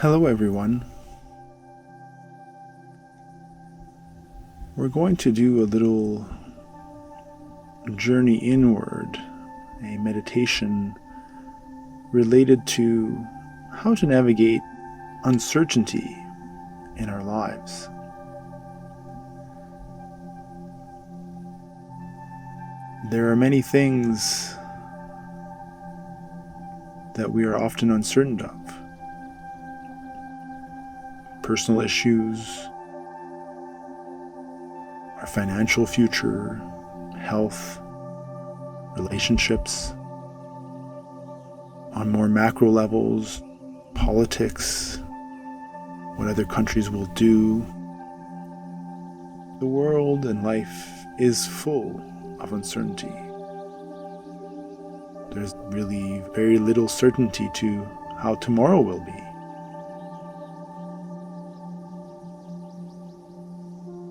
Hello everyone. We're going to do a little journey inward, a meditation related to how to navigate uncertainty in our lives. There are many things that we are often uncertain of. Personal issues, our financial future, health, relationships. On more macro levels, politics, what other countries will do. The world and life is full of uncertainty. There's really very little certainty to how tomorrow will be.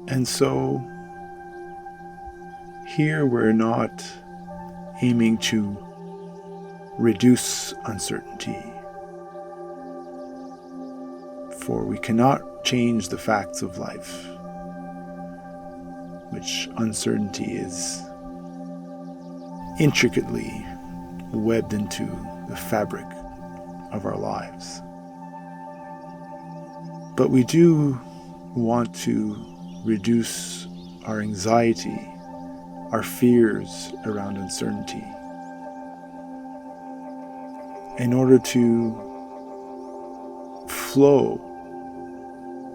And so, here we're not aiming to reduce uncertainty, for we cannot change the facts of life, which uncertainty is intricately webbed into the fabric of our lives. But we do want to reduce our anxiety, our fears around uncertainty, in order to flow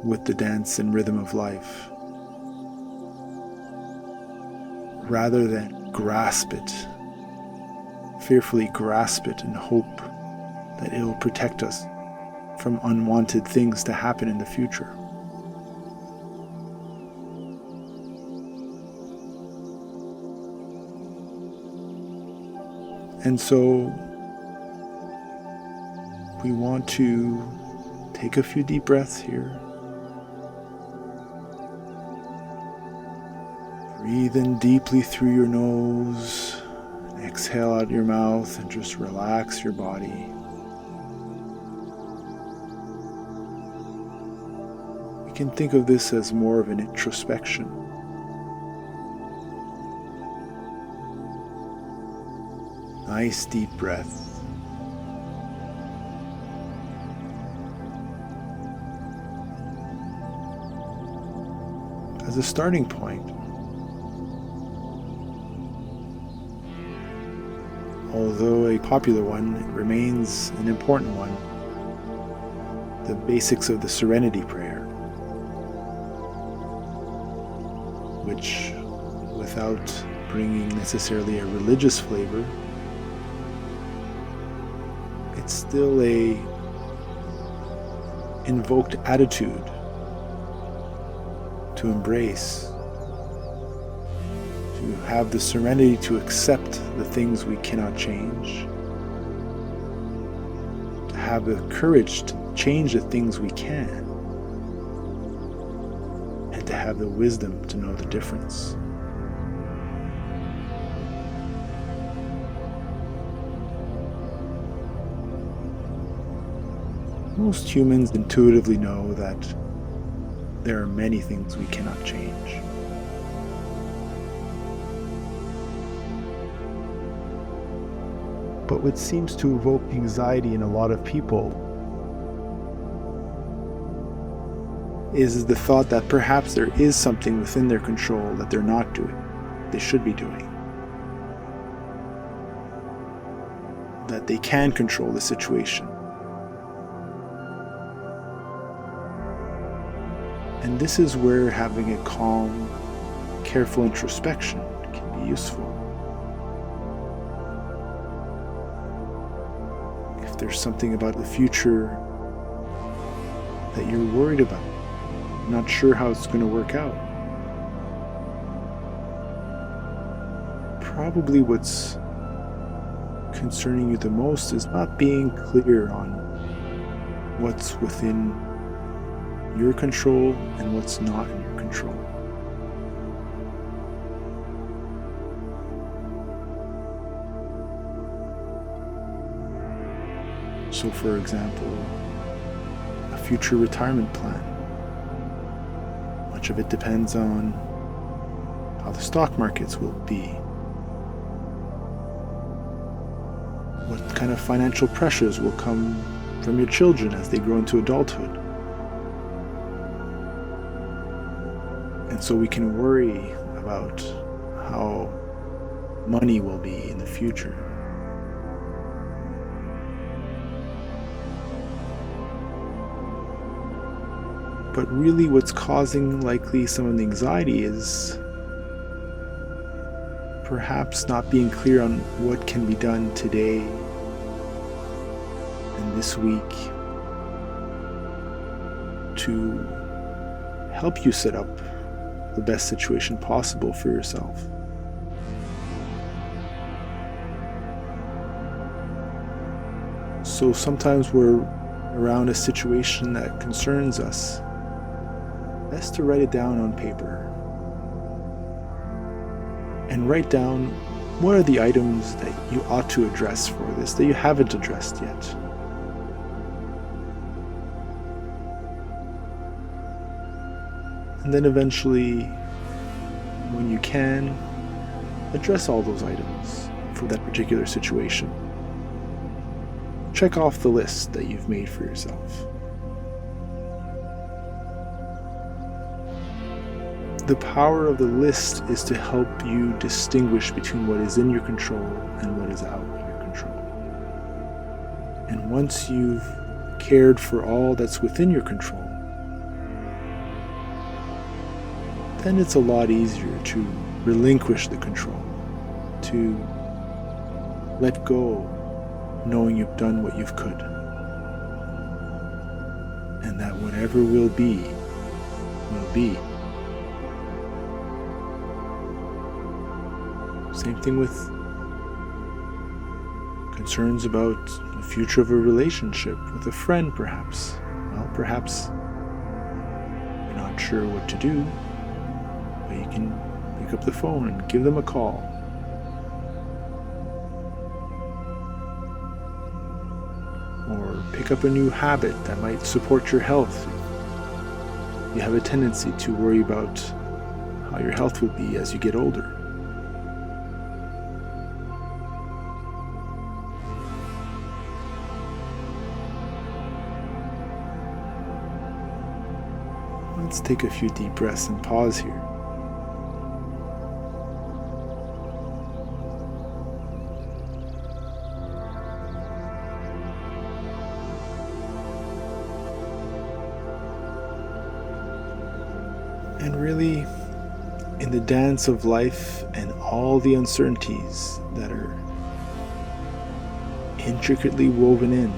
with the dance and rhythm of life, rather than grasp it, fearfully grasp it and hope that it'll protect us from unwanted things to happen in the future. And so we want to take a few deep breaths here. Breathe in deeply through your nose, and exhale out your mouth, and just relax your body. We can think of this as more of an introspection. Nice deep breath. As a starting point, although a popular one, it remains an important one, the basics of the Serenity Prayer, which, without bringing necessarily a religious flavor, it's still a invoked attitude to embrace, to have the serenity to accept the things we cannot change, to have the courage to change the things we can, and to have the wisdom to know the difference. Most humans intuitively know that there are many things we cannot change. But what seems to evoke anxiety in a lot of people is the thought that perhaps there is something within their control that they're not doing, they should be doing. That they can control the situation. And this is where having a calm, careful introspection can be useful. If there's something about the future that you're worried about, not sure how it's going to work out, probably what's concerning you the most is not being clear on what's within your control and what's not in your control. So for example, future retirement plan. Much of it depends on how the stock markets will be. What kind of financial pressures will come from your children as they grow into adulthood. And so we can worry about how money will be in the future. But really what's causing likely some of the anxiety is perhaps not being clear on what can be done today and this week to help you set up the best situation possible for yourself. So sometimes we're around a situation that concerns us. Best to write it down on paper. And write down what are the items that you ought to address for this that you haven't addressed yet. And then eventually, when you can, address all those items for that particular situation. Check off the list that you've made for yourself. The power of the list is to help you distinguish between what is in your control and what is out of your control. And once you've cared for all that's within your control, then it's a lot easier to relinquish the control, to let go, knowing you've done what you've could, and that whatever will be, will be. Same thing with concerns about the future of a relationship with a friend, perhaps. Well, perhaps you're not sure what to do, but you can pick up the phone and give them a call. Or pick up a new habit that might support your health. You have a tendency to worry about how your health will be as you get older. Let's take a few deep breaths and pause here. And really, in the dance of life and all the uncertainties that are intricately woven in,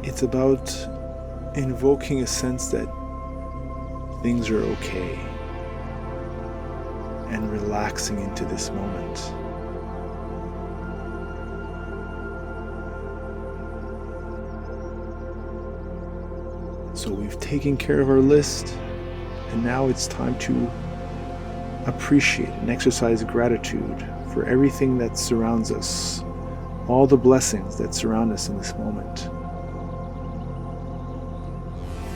it's about invoking a sense that things are okay and relaxing into this moment. So we've taken care of our list, and now it's time to appreciate and exercise gratitude for everything that surrounds us, all the blessings that surround us in this moment.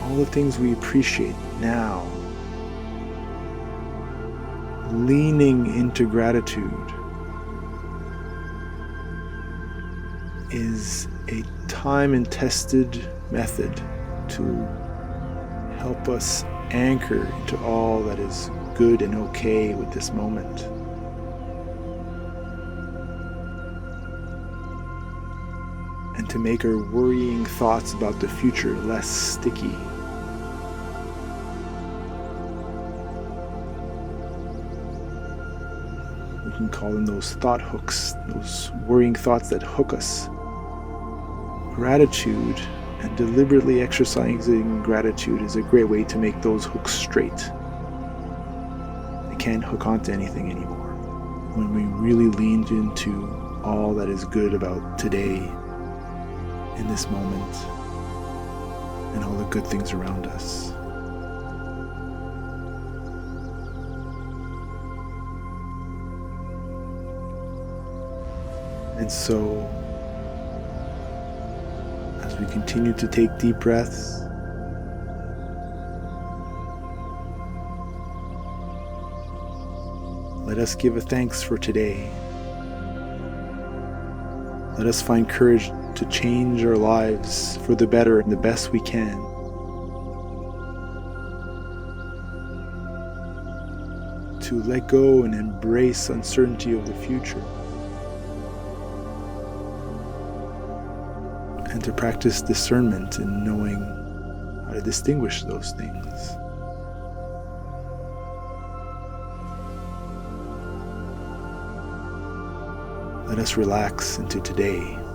All the things we appreciate now. Leaning into gratitude is a time and tested method to help us anchor into all that is good and okay with this moment. And to make our worrying thoughts about the future less sticky. We can call them those thought hooks, those worrying thoughts that hook us. Gratitude and deliberately exercising gratitude is a great way to make those hooks straight. They can't hook onto anything anymore. When we really leaned into all that is good about today, in this moment, and all the good things around us. And so, as we continue to take deep breaths, let us give a thanks for today. Let us find courage to change our lives for the better and the best we can. To let go and embrace uncertainty of the future. And to practice discernment in knowing how to distinguish those things. Let us relax into today.